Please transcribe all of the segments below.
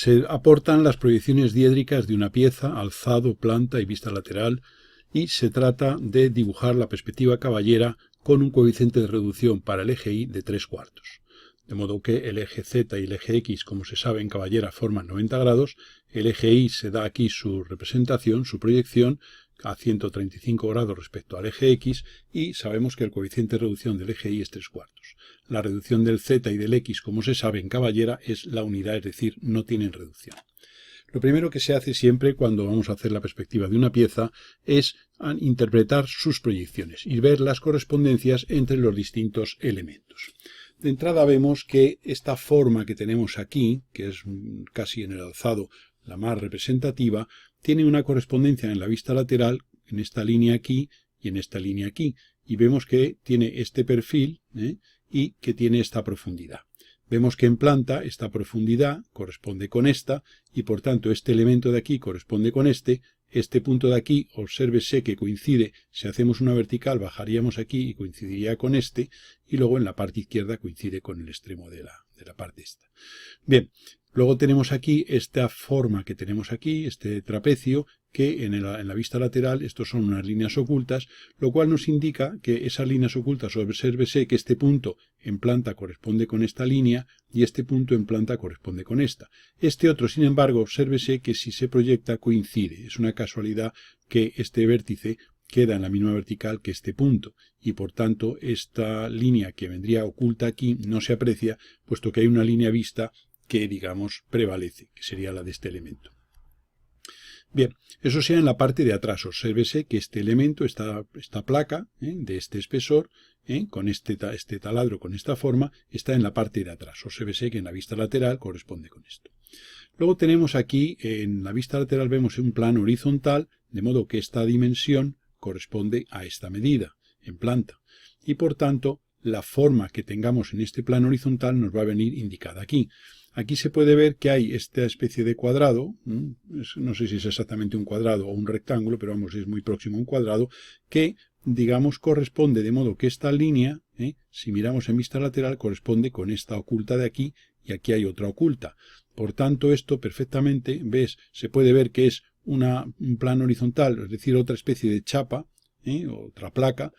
Se aportan las proyecciones diédricas de una pieza, alzado, planta y vista lateral, y se trata de dibujar la perspectiva caballera con un coeficiente de reducción para el eje Y de 3/4. De modo que el eje Z y el eje X, como se sabe en caballera, forman 90 grados, el eje Y se da aquí su representación, su proyección, a 135 grados respecto al eje X, y sabemos que el coeficiente de reducción del eje Y es 3/4. La reducción del Z y del X, como se sabe en caballera, es la unidad, es decir, no tienen reducción. Lo primero que se hace siempre cuando vamos a hacer la perspectiva de una pieza es interpretar sus proyecciones y ver las correspondencias entre los distintos elementos. De entrada vemos que esta forma que tenemos aquí, que es casi en el alzado la más representativa, tiene una correspondencia en la vista lateral, en esta línea aquí y en esta línea aquí. Y vemos que tiene este perfil y que tiene esta profundidad. Vemos que en planta esta profundidad corresponde con esta y por tanto este elemento de aquí corresponde con este punto de aquí, obsérvese que coincide, si hacemos una vertical bajaríamos aquí y coincidiría con este, y luego en la parte izquierda coincide con el extremo de la parte esta. Bien, luego tenemos aquí esta forma que tenemos aquí, este trapecio, que en la vista lateral estos son unas líneas ocultas, lo cual nos indica que esas líneas ocultas, obsérvese que este punto en planta corresponde con esta línea y este punto en planta corresponde con esta. Este otro, sin embargo, obsérvese que si se proyecta coincide. Es una casualidad que este vértice queda en la misma vertical que este punto y por tanto esta línea que vendría oculta aquí no se aprecia, puesto que hay una línea vista que, digamos, prevalece, que sería la de este elemento. Bien, eso sea en la parte de atrás. Obsérvese que este elemento, esta placa de este espesor, con este taladro, con esta forma, está en la parte de atrás. Obsérvese que en la vista lateral corresponde con esto. Luego tenemos aquí, en la vista lateral vemos un plano horizontal, de modo que esta dimensión corresponde a esta medida, en planta. Y por tanto, la forma que tengamos en este plano horizontal nos va a venir indicada aquí. Aquí se puede ver que hay esta especie de cuadrado, no sé si es exactamente un cuadrado o un rectángulo, pero vamos, es muy próximo a un cuadrado, que, digamos, corresponde de modo que esta línea, si miramos en vista lateral, corresponde con esta oculta de aquí, y aquí hay otra oculta. Por tanto, esto perfectamente, se puede ver que es un plano horizontal, es decir, otra especie de chapa, otra placa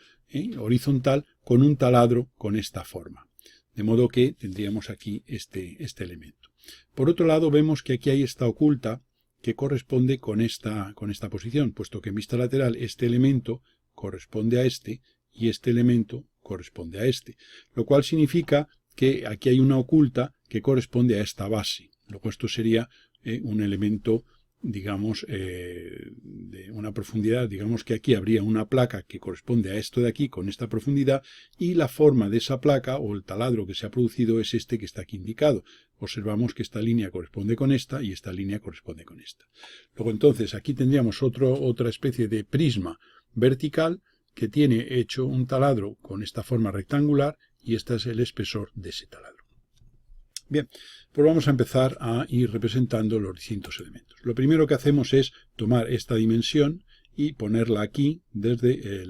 horizontal con un taladro con esta forma. De modo que tendríamos aquí este elemento. Por otro lado, vemos que aquí hay esta oculta que corresponde con esta posición, puesto que en vista lateral este elemento corresponde a este y este elemento corresponde a este, lo cual significa que aquí hay una oculta que corresponde a esta base. Luego esto sería un elemento, digamos, de una profundidad, digamos que aquí habría una placa que corresponde a esto de aquí con esta profundidad y la forma de esa placa o el taladro que se ha producido es este que está aquí indicado. Observamos que esta línea corresponde con esta y esta línea corresponde con esta. Luego entonces aquí tendríamos otra especie de prisma vertical que tiene hecho un taladro con esta forma rectangular y este es el espesor de ese taladro. Bien, pues vamos a empezar a ir representando los distintos elementos. Lo primero que hacemos es tomar esta dimensión y ponerla aquí desde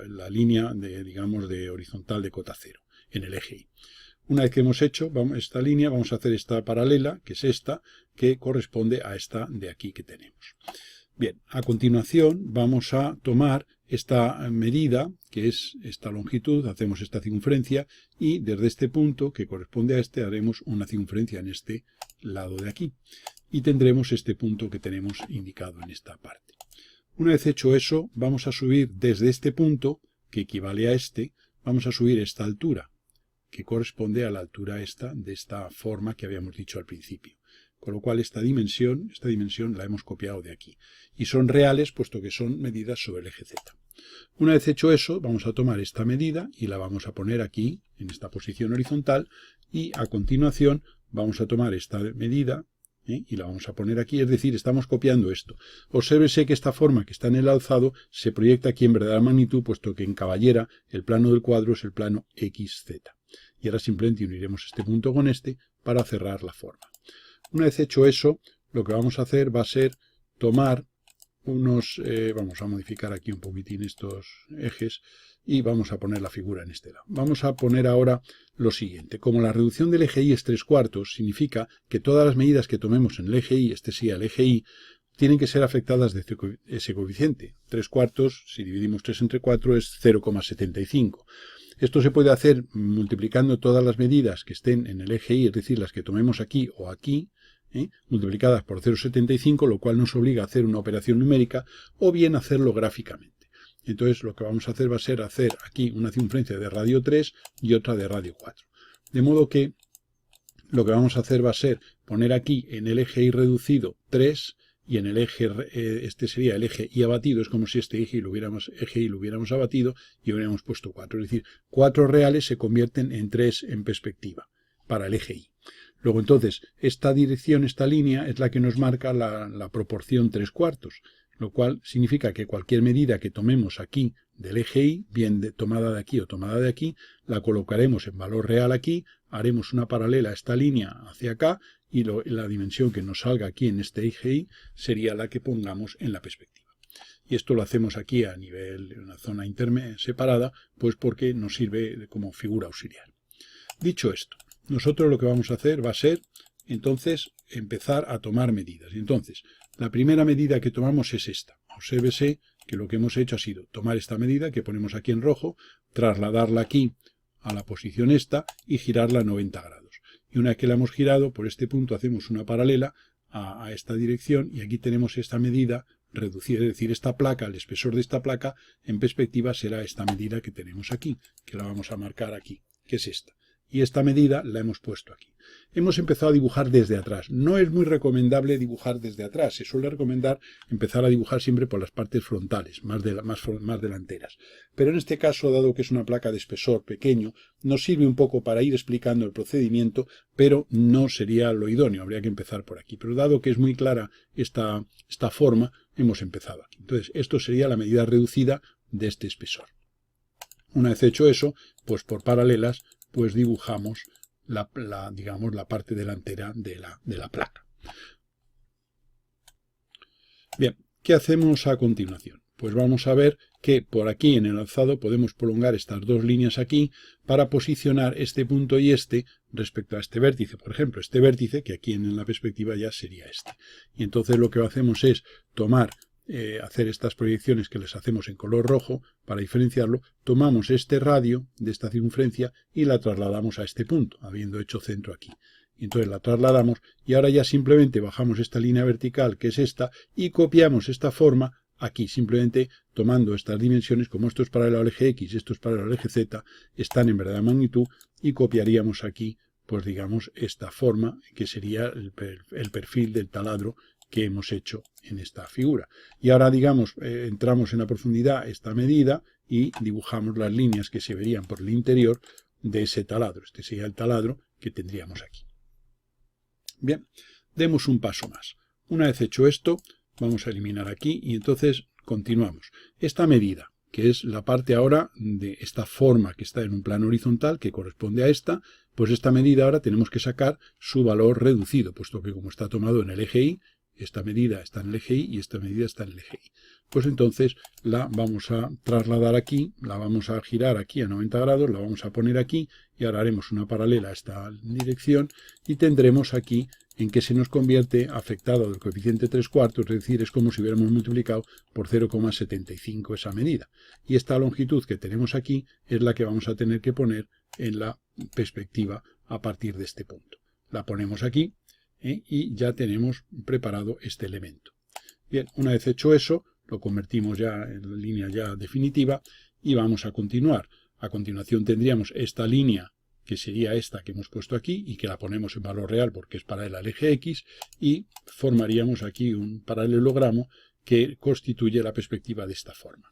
la línea digamos, de horizontal de cota cero, en el eje Y. Una vez que hemos hecho esta línea, vamos a hacer esta paralela, que es esta, que corresponde a esta de aquí que tenemos. Bien, a continuación vamos a tomar esta medida, que es esta longitud, hacemos esta circunferencia y desde este punto, que corresponde a este, haremos una circunferencia en este lado de aquí. Y tendremos este punto que tenemos indicado en esta parte. Una vez hecho eso, vamos a subir desde este punto, que equivale a este, vamos a subir esta altura, que corresponde a la altura esta de esta forma que habíamos dicho al principio. Con lo cual esta dimensión la hemos copiado de aquí. Y son reales puesto que son medidas sobre el eje Z. Una vez hecho eso, vamos a tomar esta medida y la vamos a poner aquí, en esta posición horizontal, y a continuación vamos a tomar esta medida y la vamos a poner aquí, es decir, estamos copiando esto. Obsérvese que esta forma que está en el alzado se proyecta aquí en verdadera magnitud, puesto que en caballera el plano del cuadro es el plano XZ. Y ahora simplemente uniremos este punto con este para cerrar la forma. Una vez hecho eso, lo que vamos a hacer va a ser tomar vamos a modificar aquí un poquitín estos ejes y vamos a poner la figura en este lado. Vamos a poner ahora lo siguiente. Como la reducción del eje Y es 3/4, significa que todas las medidas que tomemos en el eje Y, este sí el eje Y, tienen que ser afectadas de ese coeficiente. 3/4, si dividimos 3 entre 4, es 0,75. Esto se puede hacer multiplicando todas las medidas que estén en el eje Y, es decir, las que tomemos aquí o aquí, multiplicadas por 0,75, lo cual nos obliga a hacer una operación numérica, o bien hacerlo gráficamente. Entonces lo que vamos a hacer va a ser hacer aquí una circunferencia de radio 3 y otra de radio 4. De modo que lo que vamos a hacer va a ser poner aquí en el eje Y reducido 3 y en el eje, este sería el eje Y abatido, es como si este eje Y lo hubiéramos abatido y hubiéramos puesto 4. Es decir, 4 reales se convierten en 3 en perspectiva para el eje Y. Luego entonces, esta dirección, esta línea, es la que nos marca la proporción 3/4, lo cual significa que cualquier medida que tomemos aquí del eje Y, bien tomada de aquí o tomada de aquí, la colocaremos en valor real aquí, haremos una paralela a esta línea hacia acá y la dimensión que nos salga aquí en este eje Y sería la que pongamos en la perspectiva. Y esto lo hacemos aquí a nivel de una zona separada, pues porque nos sirve como figura auxiliar. Dicho esto, nosotros lo que vamos a hacer va a ser, entonces, empezar a tomar medidas. Entonces, la primera medida que tomamos es esta. Obsérvese que lo que hemos hecho ha sido tomar esta medida, que ponemos aquí en rojo, trasladarla aquí a la posición esta y girarla a 90 grados. Y una vez que la hemos girado, por este punto hacemos una paralela a esta dirección y aquí tenemos esta medida reducida, es decir, esta placa, el espesor de esta placa, en perspectiva será esta medida que tenemos aquí, que la vamos a marcar aquí, que es esta. Y esta medida la hemos puesto aquí. Hemos empezado a dibujar desde atrás. No es muy recomendable dibujar desde atrás. Se suele recomendar empezar a dibujar siempre por las partes frontales, más delanteras. Pero en este caso, dado que es una placa de espesor pequeño, nos sirve un poco para ir explicando el procedimiento, pero no sería lo idóneo. Habría que empezar por aquí. Pero dado que es muy clara esta forma, hemos empezado aquí. Entonces, esto sería la medida reducida de este espesor. Una vez hecho eso, pues por paralelas, pues dibujamos digamos, la parte delantera de la placa. Bien, ¿qué hacemos a continuación? Pues vamos a ver que por aquí en el alzado podemos prolongar estas dos líneas aquí para posicionar este punto y este respecto a este vértice. Por ejemplo, este vértice, que aquí en la perspectiva ya sería este. Y entonces lo que hacemos es tomar hacer estas proyecciones que les hacemos en color rojo para diferenciarlo, tomamos este radio de esta circunferencia y la trasladamos a este punto, habiendo hecho centro aquí. Y entonces la trasladamos y ahora ya simplemente bajamos esta línea vertical que es esta y copiamos esta forma aquí, simplemente tomando estas dimensiones, como esto es paralelo al eje X y esto es paralelo al eje Z, están en verdadera magnitud y copiaríamos aquí, pues digamos, esta forma que sería el perfil del taladro que hemos hecho en esta figura. Y ahora, digamos, entramos en la profundidad esta medida y dibujamos las líneas que se verían por el interior de ese taladro. Este sería el taladro que tendríamos aquí. Bien, demos un paso más. Una vez hecho esto, vamos a eliminar aquí y entonces continuamos. Esta medida, que es la parte ahora de esta forma que está en un plano horizontal, que corresponde a esta, pues esta medida ahora tenemos que sacar su valor reducido, puesto que como está tomado en el eje Y, esta medida está en el eje Y y esta medida está en el eje Y. Pues entonces la vamos a trasladar aquí, la vamos a girar aquí a 90 grados, la vamos a poner aquí y ahora haremos una paralela a esta dirección y tendremos aquí en que se nos convierte afectado del coeficiente 3/4, es decir, es como si hubiéramos multiplicado por 0,75 esa medida. Y esta longitud que tenemos aquí es la que vamos a tener que poner en la perspectiva a partir de este punto. La ponemos aquí y ya tenemos preparado este elemento. Bien, una vez hecho eso, lo convertimos ya en la línea ya definitiva y vamos a continuar. A continuación tendríamos esta línea que sería esta que hemos puesto aquí y que la ponemos en valor real porque es paralela al eje X y formaríamos aquí un paralelogramo que constituye la perspectiva de esta forma.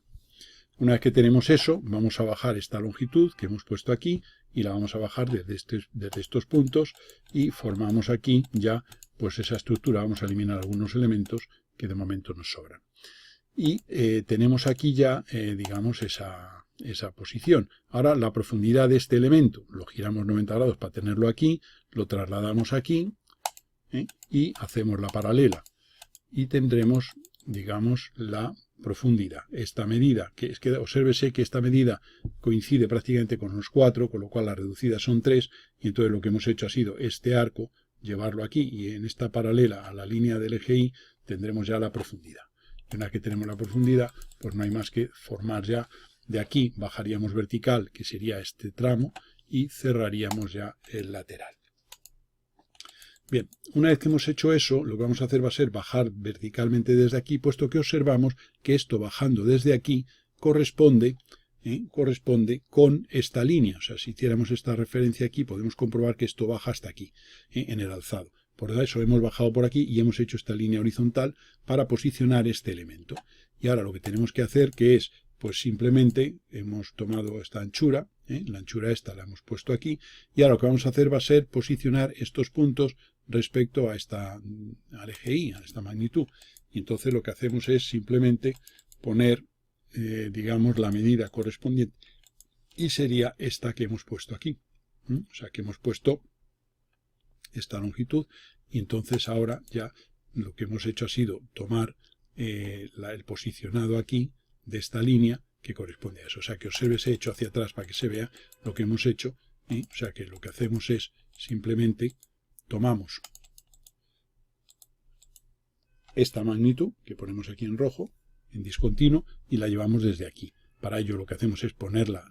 Una vez que tenemos eso, vamos a bajar esta longitud que hemos puesto aquí y la vamos a bajar desde estos puntos y formamos aquí ya pues esa estructura. Vamos a eliminar algunos elementos que de momento nos sobran. Y tenemos aquí ya, digamos, esa posición. Ahora la profundidad de este elemento, lo giramos 90 grados para tenerlo aquí, lo trasladamos aquí y hacemos la paralela. Y tendremos digamos, la profundidad. Esta medida, que es que obsérvese que esta medida coincide prácticamente con los 4, con lo cual las reducidas son 3, y entonces lo que hemos hecho ha sido este arco, llevarlo aquí, y en esta paralela a la línea del eje Y tendremos ya la profundidad. Y una vez que tenemos la profundidad, pues no hay más que formar ya, de aquí bajaríamos vertical, que sería este tramo, y cerraríamos ya el lateral. Bien, una vez que hemos hecho eso, lo que vamos a hacer va a ser bajar verticalmente desde aquí, puesto que observamos que esto bajando desde aquí corresponde con esta línea. O sea, si hiciéramos esta referencia aquí, podemos comprobar que esto baja hasta aquí, en el alzado. Por eso hemos bajado por aquí y hemos hecho esta línea horizontal para posicionar este elemento. Y ahora lo que tenemos que hacer, que es, pues simplemente hemos tomado esta anchura, la anchura esta la hemos puesto aquí, y ahora lo que vamos a hacer va a ser posicionar estos puntos respecto a al eje Y, a esta magnitud. Y entonces lo que hacemos es simplemente poner, digamos, la medida correspondiente, y sería esta que hemos puesto aquí. O sea, que hemos puesto esta longitud, y entonces ahora ya lo que hemos hecho ha sido tomar el posicionado aquí de esta línea que corresponde a eso. O sea, que observe ese hecho hacia atrás para que se vea lo que hemos hecho. O sea, que lo que hacemos es simplemente tomamos esta magnitud que ponemos aquí en rojo, en discontinuo, y la llevamos desde aquí. Para ello lo que hacemos es ponerla,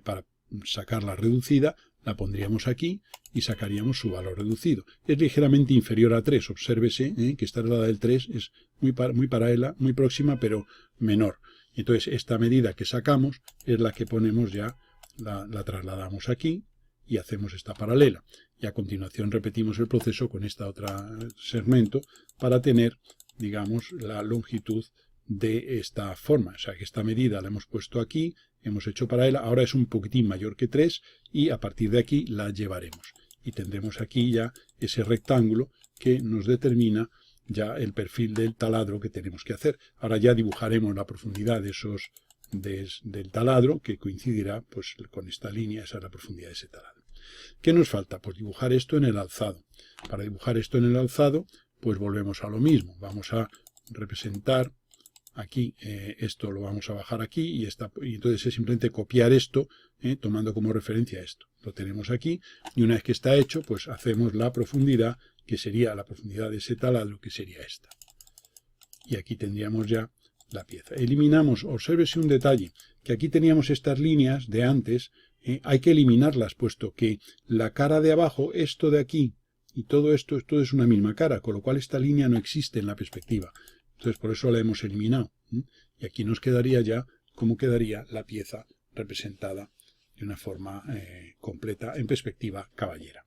para sacarla reducida, la pondríamos aquí y sacaríamos su valor reducido. Es ligeramente inferior a 3, obsérvese que esta relada del 3 es muy paralela, muy próxima, pero menor. Entonces esta medida que sacamos es la que ponemos ya, la trasladamos aquí y hacemos esta paralela. Y a continuación repetimos el proceso con esta otra segmento para tener, digamos, la longitud de esta forma. O sea que esta medida la hemos puesto aquí, hemos hecho paralela, ahora es un poquitín mayor que 3 y a partir de aquí la llevaremos. Y tendremos aquí ya ese rectángulo que nos determina ya el perfil del taladro que tenemos que hacer. Ahora ya dibujaremos la profundidad de del taladro, que coincidirá pues con esta línea, esa es la profundidad de ese taladro. ¿Qué nos falta? Pues dibujar esto en el alzado. Para dibujar esto en el alzado, pues volvemos a lo mismo. Vamos a representar aquí, esto lo vamos a bajar aquí, y entonces es simplemente copiar esto, tomando como referencia esto. Lo tenemos aquí, y una vez que está hecho, pues hacemos la profundidad, que sería la profundidad de ese taladro, que sería esta. Y aquí tendríamos ya la pieza. Eliminamos, obsérvese un detalle, que aquí teníamos estas líneas de antes, hay que eliminarlas, puesto que la cara de abajo, esto de aquí, y todo esto es una misma cara, con lo cual esta línea no existe en la perspectiva. Entonces por eso la hemos eliminado. Y aquí nos quedaría ya cómo quedaría la pieza representada de una forma completa en perspectiva caballera.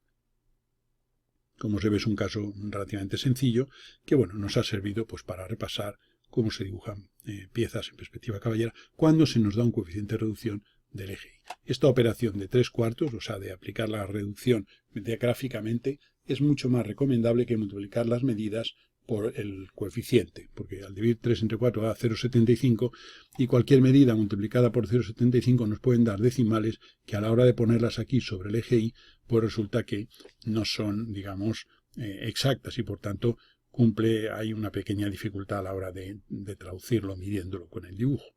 Como se ve, es un caso relativamente sencillo que bueno, nos ha servido pues para repasar cómo se dibujan piezas en perspectiva caballera cuando se nos da un coeficiente de reducción del eje Y. Esta operación de 3/4, o sea, de aplicar la reducción gráficamente, es mucho más recomendable que multiplicar las medidas por el coeficiente, porque al dividir 3 entre 4 da 0,75 y cualquier medida multiplicada por 0,75 nos pueden dar decimales que a la hora de ponerlas aquí sobre el eje Y, pues resulta que no son, digamos, exactas y por tanto hay una pequeña dificultad a la hora de traducirlo midiéndolo con el dibujo.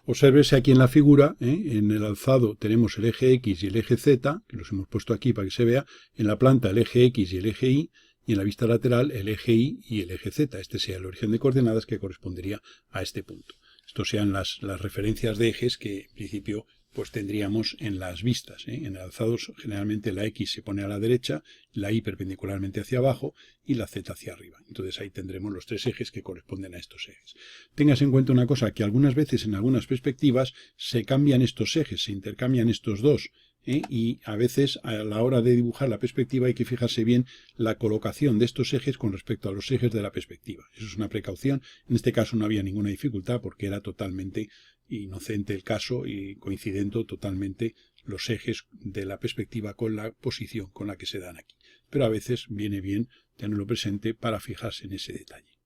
Obsérvese aquí en la figura, en el alzado tenemos el eje X y el eje Z, que los hemos puesto aquí para que se vea, en la planta el eje X y el eje Y, y en la vista lateral el eje Y y el eje Z. Este sea el origen de coordenadas que correspondería a este punto. Estos sean las referencias de ejes que en principio pues tendríamos en las vistas. En el alzado generalmente la X se pone a la derecha, la Y perpendicularmente hacia abajo y la Z hacia arriba. Entonces ahí tendremos los 3 ejes que corresponden a estos ejes. Téngase en cuenta una cosa, que algunas veces en algunas perspectivas se cambian estos ejes, se intercambian estos dos. Y a veces a la hora de dibujar la perspectiva hay que fijarse bien la colocación de estos ejes con respecto a los ejes de la perspectiva. Eso es una precaución. En este caso no había ninguna dificultad porque era totalmente inocente el caso y coincidente totalmente los ejes de la perspectiva con la posición con la que se dan aquí. Pero a veces viene bien tenerlo presente para fijarse en ese detalle.